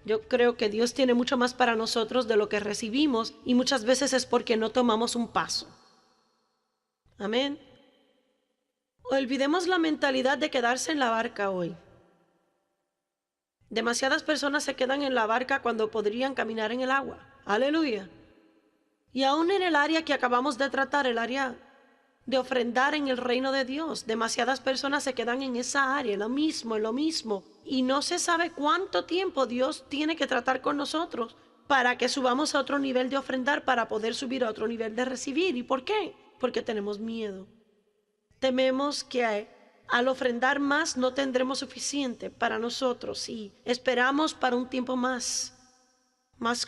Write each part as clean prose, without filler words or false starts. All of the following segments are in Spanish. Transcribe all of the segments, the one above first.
Yo creo que Dios tiene mucho más para nosotros de lo que recibimos y muchas veces es porque no tomamos un paso. Amén. Olvidemos la mentalidad de quedarse en la barca hoy. Demasiadas personas se quedan en la barca cuando podrían caminar en el agua. Aleluya. Y aún en el área que acabamos de tratar, el área de ofrendar en el reino de Dios, demasiadas personas se quedan en esa área, en lo mismo. Y no se sabe cuánto tiempo Dios tiene que tratar con nosotros para que subamos a otro nivel de ofrendar, para poder subir a otro nivel de recibir. ¿Y por qué? Porque tenemos miedo. Tememos que al ofrendar más no tendremos suficiente para nosotros y esperamos para un tiempo más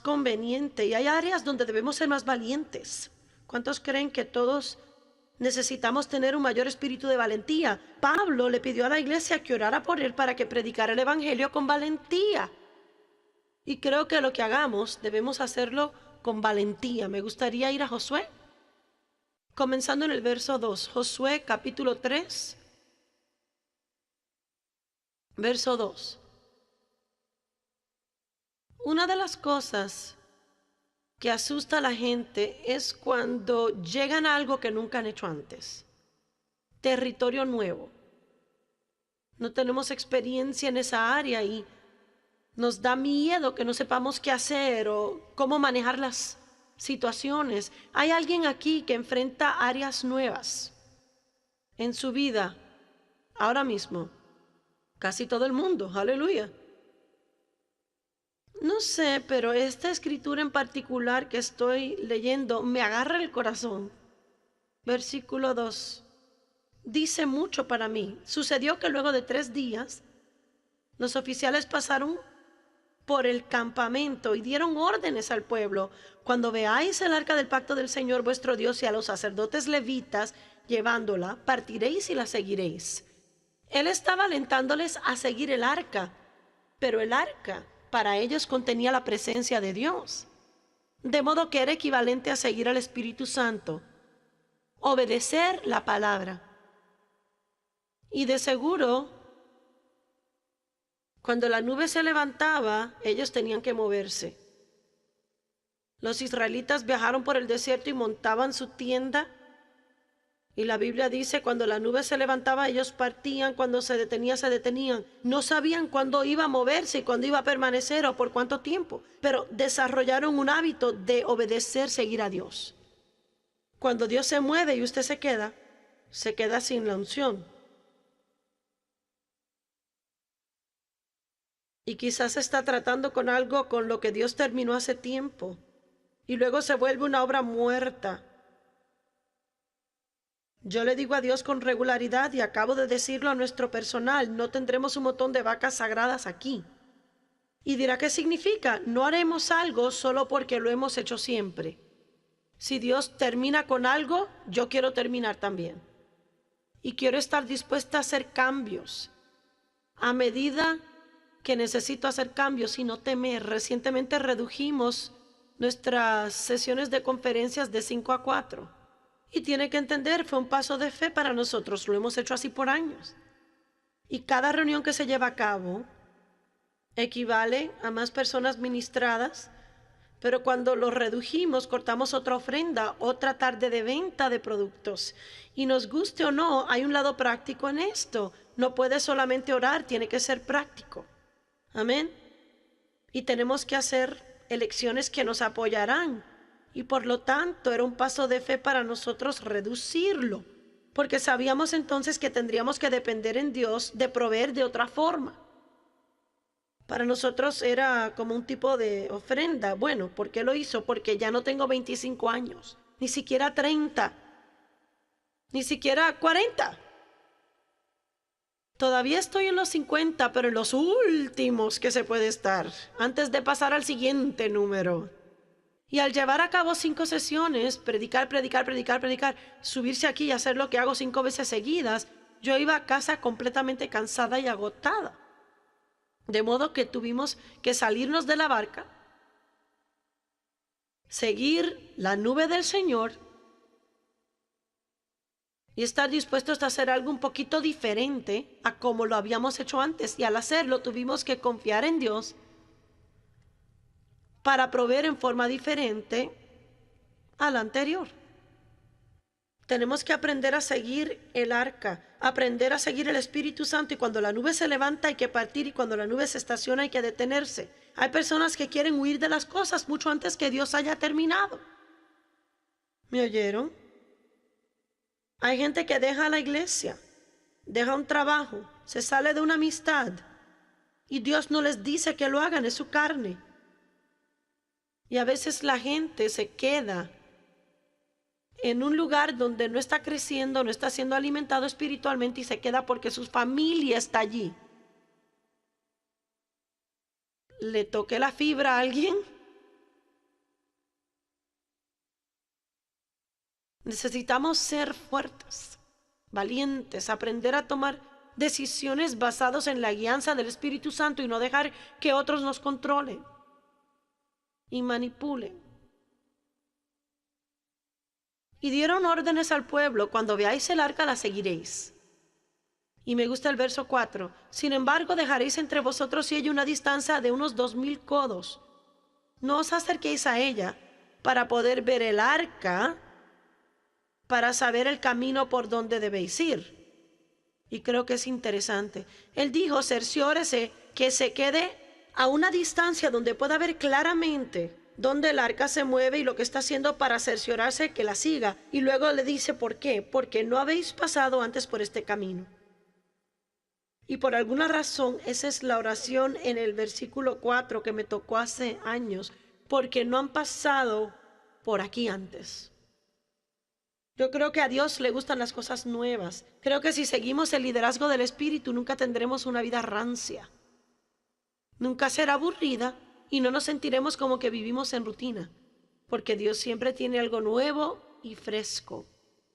conveniente. Y hay áreas donde debemos ser más valientes. ¿Cuántos creen que todos necesitamos tener un mayor espíritu de valentía? Pablo le pidió a la iglesia que orara por él para que predicara el evangelio con valentía. Y creo que lo que hagamos debemos hacerlo con valentía. Me gustaría ir a Josué, comenzando en el verso 2. Josué capítulo 3, verso 2. Una de las cosas que asusta a la gente es cuando llegan a algo que nunca han hecho antes. Territorio nuevo. No tenemos experiencia en esa área y nos da miedo que no sepamos qué hacer o cómo manejar las situaciones. Hay alguien aquí que enfrenta áreas nuevas en su vida ahora mismo. Casi todo el mundo. Aleluya. No sé, pero esta escritura en particular que estoy leyendo me agarra el corazón. Versículo 2. Dice mucho para mí. Sucedió que luego de 3 días, los oficiales pasaron por el campamento y dieron órdenes al pueblo. Cuando veáis el arca del pacto del Señor vuestro Dios y a los sacerdotes levitas llevándola, partiréis y la seguiréis. Él estaba alentándoles a seguir el arca, pero el arca para ellos contenía la presencia de Dios, de modo que era equivalente a seguir al Espíritu Santo, obedecer la palabra. Y de seguro, cuando la nube se levantaba, ellos tenían que moverse. Los israelitas viajaron por el desierto y montaban su tienda. Y la Biblia dice, cuando la nube se levantaba, ellos partían, cuando se detenía, se detenían. No sabían cuándo iba a moverse y cuándo iba a permanecer o por cuánto tiempo, pero desarrollaron un hábito de obedecer, seguir a Dios. Cuando Dios se mueve y usted se queda sin la unción. Y quizás está tratando con algo con lo que Dios terminó hace tiempo y luego se vuelve una obra muerta. Yo le digo a Dios con regularidad y acabo de decirlo a nuestro personal, no tendremos un montón de vacas sagradas aquí. Y dirá, ¿qué significa? No haremos algo solo porque lo hemos hecho siempre. Si Dios termina con algo, yo quiero terminar también. Y quiero estar dispuesta a hacer cambios a medida que necesito hacer cambios y no temer. Recientemente redujimos nuestras sesiones de conferencias de 5 a 4. Y tiene que entender, fue un paso de fe para nosotros, lo hemos hecho así por años. Y cada reunión que se lleva a cabo equivale a más personas ministradas, pero cuando lo redujimos, cortamos otra ofrenda, otra tarde de venta de productos. Y nos guste o no, hay un lado práctico en esto. No puede solamente orar, tiene que ser práctico. Amén. Y tenemos que hacer elecciones que nos apoyarán. Y por lo tanto era un paso de fe para nosotros reducirlo, porque sabíamos entonces que tendríamos que depender en Dios de proveer de otra forma. Para nosotros era como un tipo de ofrenda. Bueno, ¿por qué lo hizo? Porque ya no tengo 25 años, ni siquiera 30, ni siquiera 40. Todavía estoy en los 50, pero en los últimos que se puede estar, antes de pasar al siguiente número. Y al llevar a cabo 5 sesiones, predicar, subirse aquí y hacer lo que hago 5 veces seguidas, yo iba a casa completamente cansada y agotada. De modo que tuvimos que salirnos de la barca, seguir la nube del Señor y estar dispuestos a hacer algo un poquito diferente a como lo habíamos hecho antes. Y al hacerlo tuvimos que confiar en Dios para proveer en forma diferente a la anterior. Tenemos que aprender a seguir el arca, aprender a seguir el Espíritu Santo, y cuando la nube se levanta hay que partir, y cuando la nube se estaciona hay que detenerse. Hay personas que quieren huir de las cosas mucho antes que Dios haya terminado. ¿Me oyeron? Hay gente que deja la iglesia, deja un trabajo, se sale de una amistad, y Dios no les dice que lo hagan, es su carne. Y a veces la gente se queda en un lugar donde no está creciendo, no está siendo alimentado espiritualmente, y se queda porque su familia está allí. ¿Le toqué la fibra a alguien? Necesitamos ser fuertes, valientes, aprender a tomar decisiones basadas en la guianza del Espíritu Santo y no dejar que otros nos controlen y manipulen. Y dieron órdenes al pueblo: cuando veáis el arca la seguiréis. Y me gusta el verso 4. Sin embargo, dejaréis entre vosotros y ella una distancia de unos 2000 codos. No os acerquéis a ella para poder ver el arca, para saber el camino por donde debéis ir. Y creo que es interesante. Él dijo: cerciórese que se quede a una distancia donde pueda ver claramente dónde el arca se mueve y lo que está haciendo, para cerciorarse que la siga. Y luego le dice: ¿por qué? Porque no habéis pasado antes por este camino. Y por alguna razón, esa es la oración en el versículo 4 que me tocó hace años, porque no han pasado por aquí antes. Yo creo que a Dios le gustan las cosas nuevas. Creo que si seguimos el liderazgo del Espíritu, nunca tendremos una vida rancia. Nunca será aburrida y no nos sentiremos como que vivimos en rutina, porque Dios siempre tiene algo nuevo y fresco.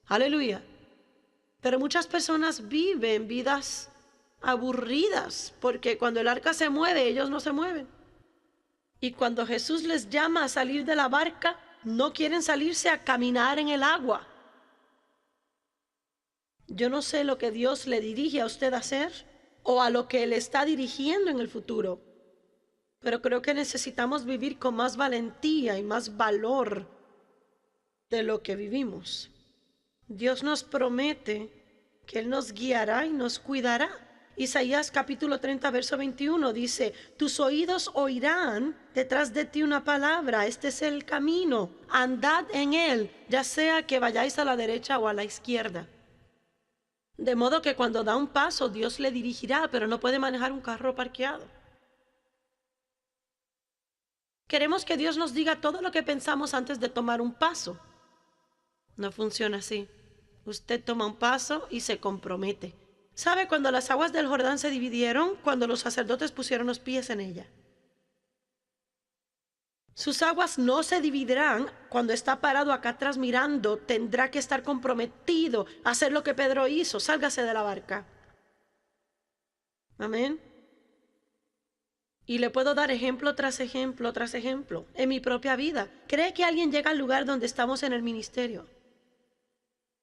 Aleluya. Pero muchas personas viven vidas aburridas, porque cuando el arca se mueve, ellos no se mueven. Y cuando Jesús les llama a salir de la barca, no quieren salirse a caminar en el agua. Yo no sé lo que Dios le dirige a usted a hacer, o a lo que le está dirigiendo en el futuro, pero creo que necesitamos vivir con más valentía y más valor de lo que vivimos. Dios nos promete que Él nos guiará y nos cuidará. Isaías capítulo 30, verso 21 dice: tus oídos oirán detrás de ti una palabra, este es el camino, andad en él, ya sea que vayáis a la derecha o a la izquierda. De modo que cuando da un paso, Dios le dirigirá, pero no puede manejar un carro parqueado. Queremos que Dios nos diga todo lo que pensamos antes de tomar un paso. No funciona así. Usted toma un paso y se compromete. ¿Sabe cuando las aguas del Jordán se dividieron? Cuando los sacerdotes pusieron los pies en ella. Sus aguas no se dividirán cuando está parado acá atrás mirando. Tendrá que estar comprometido a hacer lo que Pedro hizo. Sálgase de la barca. Amén. Y le puedo dar ejemplo tras ejemplo tras ejemplo en mi propia vida. ¿Cree que alguien llega al lugar donde estamos en el ministerio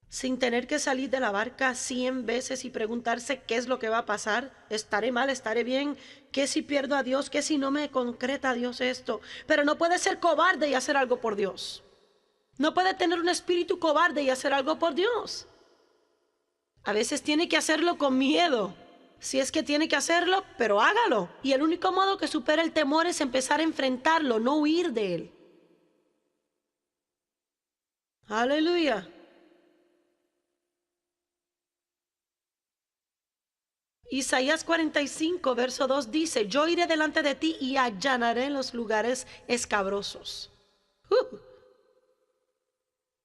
sin tener que salir de la barca 100 veces y preguntarse qué es lo que va a pasar? ¿Estaré mal? ¿Estaré bien? ¿Qué si pierdo a Dios? ¿Qué si no me concreta a Dios esto? Pero no puede ser cobarde y hacer algo por Dios. No puede tener un espíritu cobarde y hacer algo por Dios. A veces tiene que hacerlo con miedo. Si es que tiene que hacerlo, pero hágalo. Y el único modo que supera el temor es empezar a enfrentarlo, no huir de él. Aleluya. Isaías 45, verso 2 dice: yo iré delante de ti y allanaré los lugares escabrosos.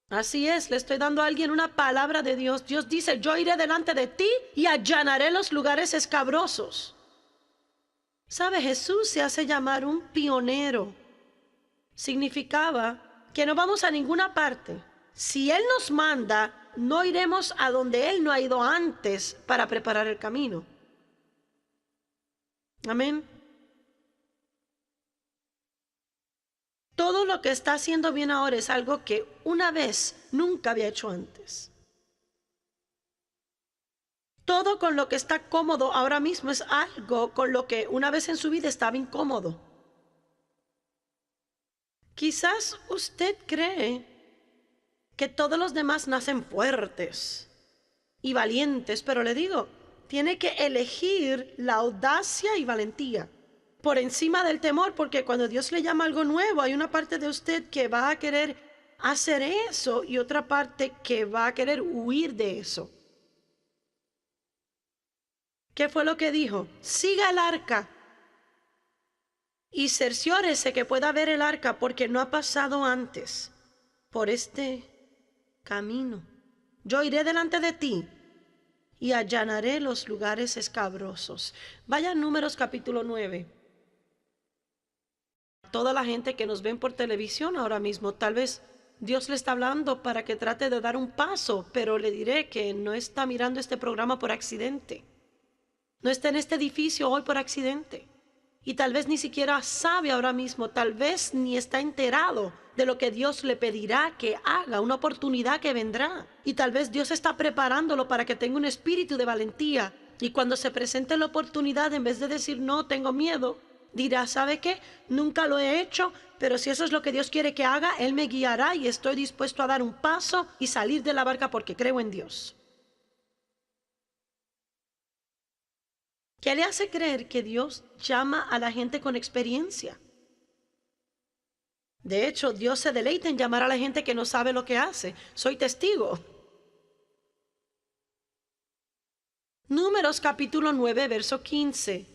Así es, le estoy dando a alguien una palabra de Dios. Dios dice: yo iré delante de ti y allanaré los lugares escabrosos. ¿Sabe? Jesús se hace llamar un pionero. Significaba que no vamos a ninguna parte. Si Él nos manda, no iremos a donde Él no ha ido antes para preparar el camino. Amén. Todo lo que está haciendo bien ahora es algo que una vez nunca había hecho antes. Todo con lo que está cómodo ahora mismo es algo con lo que una vez en su vida estaba incómodo. Quizás usted cree que todos los demás nacen fuertes y valientes, pero le digo, tiene que elegir la audacia y valentía por encima del temor, porque cuando Dios le llama algo nuevo, hay una parte de usted que va a querer hacer eso y otra parte que va a querer huir de eso. ¿Qué fue lo que dijo? Siga el arca y cerciórese que pueda ver el arca, porque no ha pasado antes por este camino. Yo iré delante de ti y allanaré los lugares escabrosos. Vaya a Números capítulo 9. Toda la gente que nos ven por televisión ahora mismo, tal vez Dios le está hablando para que trate de dar un paso, pero le diré que no está mirando este programa por accidente. No está en este edificio hoy por accidente. Y tal vez ni siquiera sabe ahora mismo, tal vez ni está enterado de lo que Dios le pedirá que haga, una oportunidad que vendrá. Y tal vez Dios está preparándolo para que tenga un espíritu de valentía. Y cuando se presente la oportunidad, en vez de decir no, tengo miedo, dirá, ¿sabe qué? Nunca lo he hecho, pero si eso es lo que Dios quiere que haga, Él me guiará y estoy dispuesto a dar un paso y salir de la barca porque creo en Dios. ¿Qué le hace creer que Dios llama a la gente con experiencia? De hecho, Dios se deleita en llamar a la gente que no sabe lo que hace. Soy testigo. Números capítulo 9, verso 15.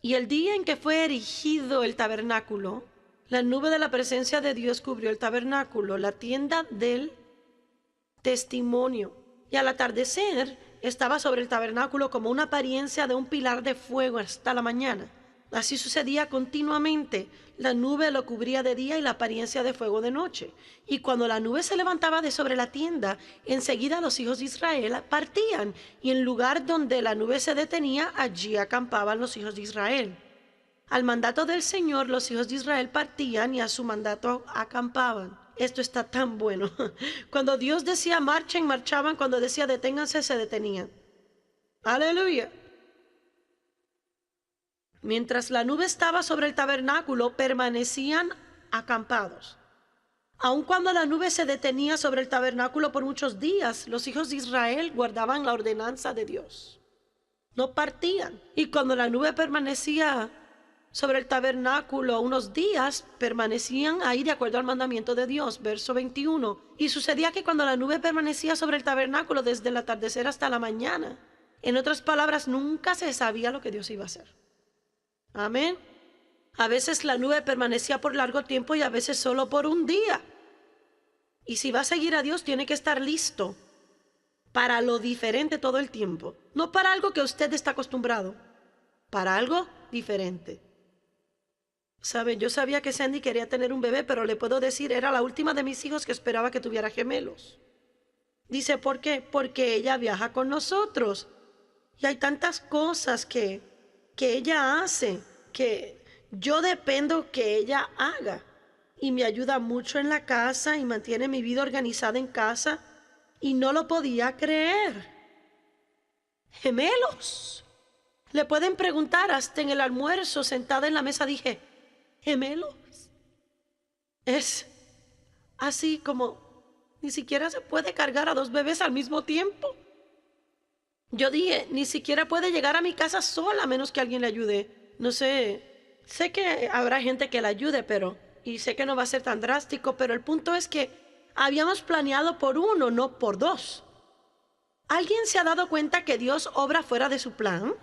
Y el día en que fue erigido el tabernáculo, la nube de la presencia de Dios cubrió el tabernáculo, la tienda del testimonio. Y al atardecer estaba sobre el tabernáculo como una apariencia de un pilar de fuego hasta la mañana. Así sucedía continuamente. La nube lo cubría de día y la apariencia de fuego de noche. Y cuando la nube se levantaba de sobre la tienda, enseguida los hijos de Israel partían, y en lugar donde la nube se detenía, allí acampaban los hijos de Israel. Al mandato del Señor, los hijos de Israel partían y a su mandato acampaban. Esto está tan bueno. Cuando Dios decía marchen, marchaban. Cuando decía deténganse, se detenían. Aleluya. Mientras la nube estaba sobre el tabernáculo, permanecían acampados. Aun cuando la nube se detenía sobre el tabernáculo por muchos días, los hijos de Israel guardaban la ordenanza de Dios. No partían. Y cuando la nube permanecía sobre el tabernáculo unos días, permanecían ahí de acuerdo al mandamiento de Dios. Verso 21. Y sucedía que cuando la nube permanecía sobre el tabernáculo desde el atardecer hasta la mañana, en otras palabras, nunca se sabía lo que Dios iba a hacer. Amén. A veces la nube permanecía por largo tiempo y a veces solo por un día. Y si va a seguir a Dios, tiene que estar listo para lo diferente todo el tiempo. No para algo que usted está acostumbrado, para algo diferente. ¿Sabe? Yo sabía que Sandy quería tener un bebé, pero le puedo decir, era la última de mis hijos que esperaba que tuviera gemelos. Dice, ¿por qué? Porque ella viaja con nosotros. Y hay tantas cosas que ella hace, que yo dependo que ella haga. Y me ayuda mucho en la casa y mantiene mi vida organizada en casa. Y no lo podía creer. Gemelos. Le pueden preguntar, hasta en el almuerzo, sentada en la mesa, dije, ¿gemelos? Es así como ni siquiera se puede cargar a dos bebés al mismo tiempo. Yo dije, ni siquiera puede llegar a mi casa sola a menos que alguien le ayude. No sé, sé que habrá gente que la ayude, y sé que no va a ser tan drástico, pero el punto es que habíamos planeado por uno, no por dos. ¿Alguien se ha dado cuenta que Dios obra fuera de su plan?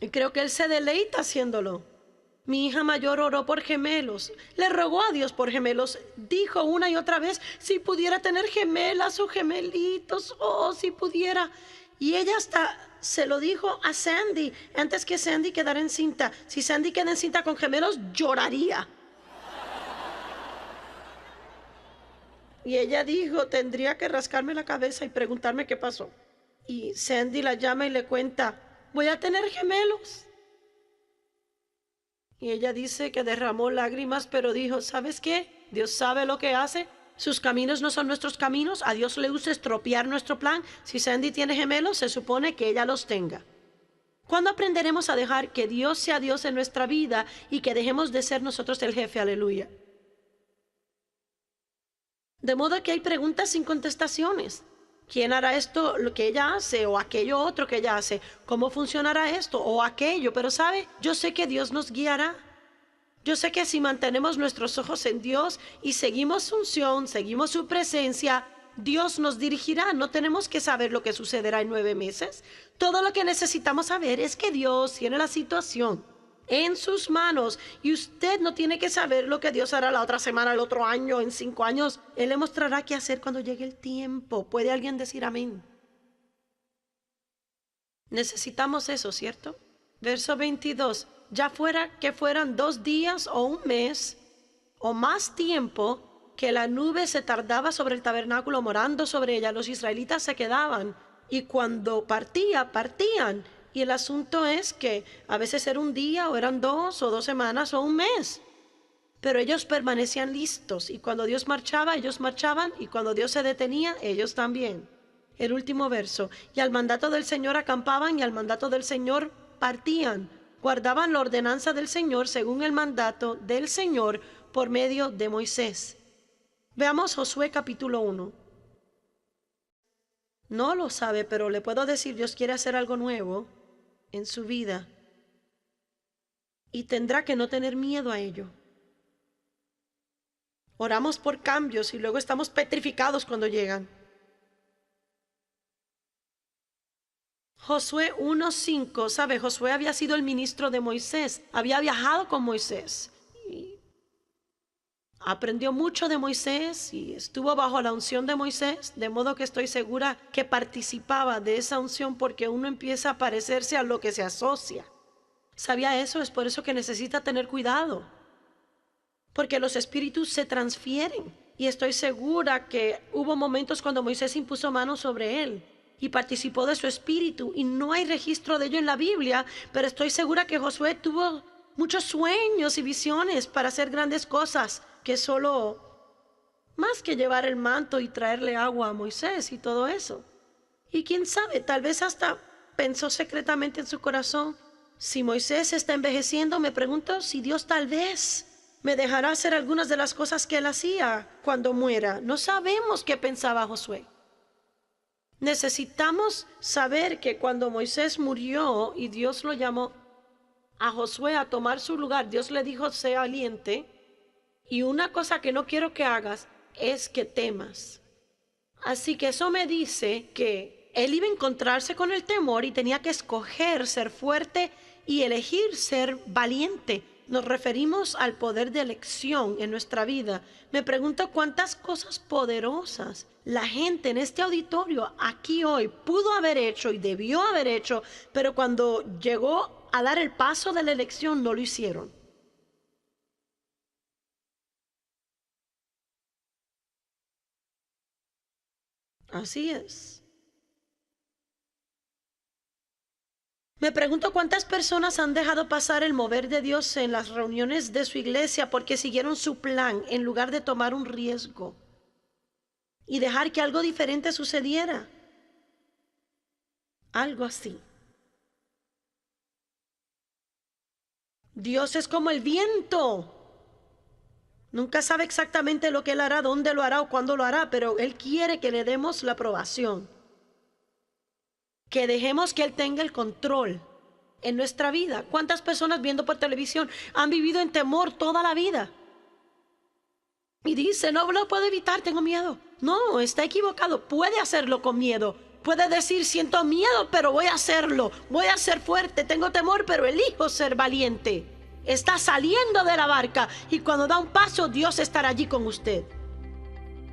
Y creo que Él se deleita haciéndolo. Mi hija mayor oró por gemelos, le rogó a Dios por gemelos, dijo una y otra vez, si pudiera tener gemelas o gemelitos, si pudiera. Y ella hasta se lo dijo a Sandy, antes que Sandy quedara encinta. Si Sandy queda encinta con gemelos, lloraría. Y ella dijo, tendría que rascarme la cabeza y preguntarme qué pasó. Y Sandy la llama y le cuenta, voy a tener gemelos. Y ella dice que derramó lágrimas, pero dijo, ¿sabes qué? Dios sabe lo que hace. Sus caminos no son nuestros caminos. A Dios le gusta estropear nuestro plan. Si Sandy tiene gemelos, se supone que ella los tenga. ¿Cuándo aprenderemos a dejar que Dios sea Dios en nuestra vida y que dejemos de ser nosotros el jefe? Aleluya. De modo que hay preguntas sin contestaciones. ¿Quién hará esto lo que ella hace o aquello otro que ella hace? ¿Cómo funcionará esto o aquello? Pero ¿sabe? Yo sé que Dios nos guiará. Yo sé que si mantenemos nuestros ojos en Dios y seguimos su unción, seguimos su presencia, Dios nos dirigirá. No tenemos que saber lo que sucederá en 9 meses. Todo lo que necesitamos saber es que Dios tiene la situación en sus manos y usted no tiene que saber lo que Dios hará la otra semana, el otro año, en 5 años. Él le mostrará qué hacer cuando llegue el tiempo. ¿Puede alguien decir amén? Necesitamos eso, ¿cierto? Verso 22. Ya fuera que fueran 2 días o 1 mes o más tiempo que la nube se tardaba sobre el tabernáculo morando sobre ella, los israelitas se quedaban y cuando partían. Y el asunto es que a veces era 1 día o eran 2 o 2 semanas o 1 mes. Pero ellos permanecían listos y cuando Dios marchaba, ellos marchaban y cuando Dios se detenía, ellos también. El último verso. Y al mandato del Señor acampaban y al mandato del Señor partían. Guardaban la ordenanza del Señor según el mandato del Señor por medio de Moisés. Veamos Josué capítulo 1. No lo sabe, pero le puedo decir, Dios quiere hacer algo nuevo en su vida. Y tendrá que no tener miedo a ello. Oramos por cambios y luego estamos petrificados cuando llegan. Josué 1:5, ¿sabe? Josué había sido el ministro de Moisés, había viajado con Moisés y aprendió mucho de Moisés y estuvo bajo la unción de Moisés, de modo que estoy segura que participaba de esa unción porque uno empieza a parecerse a lo que se asocia. ¿Sabía eso? Es por eso que necesita tener cuidado, porque los espíritus se transfieren y estoy segura que hubo momentos cuando Moisés impuso manos sobre él y participó de su espíritu y no hay registro de ello en la Biblia, pero estoy segura que Josué tuvo muchos sueños y visiones para hacer grandes cosas, que solo más que llevar el manto y traerle agua a Moisés y todo eso. Y quién sabe, tal vez hasta pensó secretamente en su corazón, si Moisés está envejeciendo, me pregunto si Dios tal vez me dejará hacer algunas de las cosas que él hacía cuando muera. No sabemos qué pensaba Josué. Necesitamos saber que cuando Moisés murió y Dios lo llamó a Josué a tomar su lugar, Dios le dijo, sé valiente. Y una cosa que no quiero que hagas es que temas. Así que eso me dice que él iba a encontrarse con el temor y tenía que escoger ser fuerte y elegir ser valiente. Nos referimos al poder de elección en nuestra vida. Me pregunto cuántas cosas poderosas la gente en este auditorio aquí hoy pudo haber hecho y debió haber hecho, pero cuando llegó a dar el paso de la elección no lo hicieron. Así es. Me pregunto cuántas personas han dejado pasar el mover de Dios en las reuniones de su iglesia porque siguieron su plan en lugar de tomar un riesgo y dejar que algo diferente sucediera. Algo así. Dios es como el viento. Nunca sabe exactamente lo que Él hará, dónde lo hará o cuándo lo hará, pero Él quiere que le demos la aprobación. Que dejemos que Él tenga el control en nuestra vida. ¿Cuántas personas viendo por televisión han vivido en temor toda la vida? Y dice, no lo puedo evitar, tengo miedo. No, está equivocado, puede hacerlo con miedo. Puede decir, siento miedo, pero voy a hacerlo. Voy a ser fuerte, tengo temor, pero elijo ser valiente. Está saliendo de la barca y cuando da un paso, Dios estará allí con usted.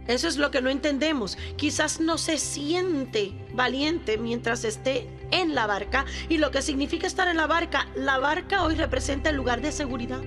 Eso es lo que no entendemos. Quizás no se siente valiente mientras esté en la barca. Y lo que significa estar en la barca hoy representa el lugar de seguridad.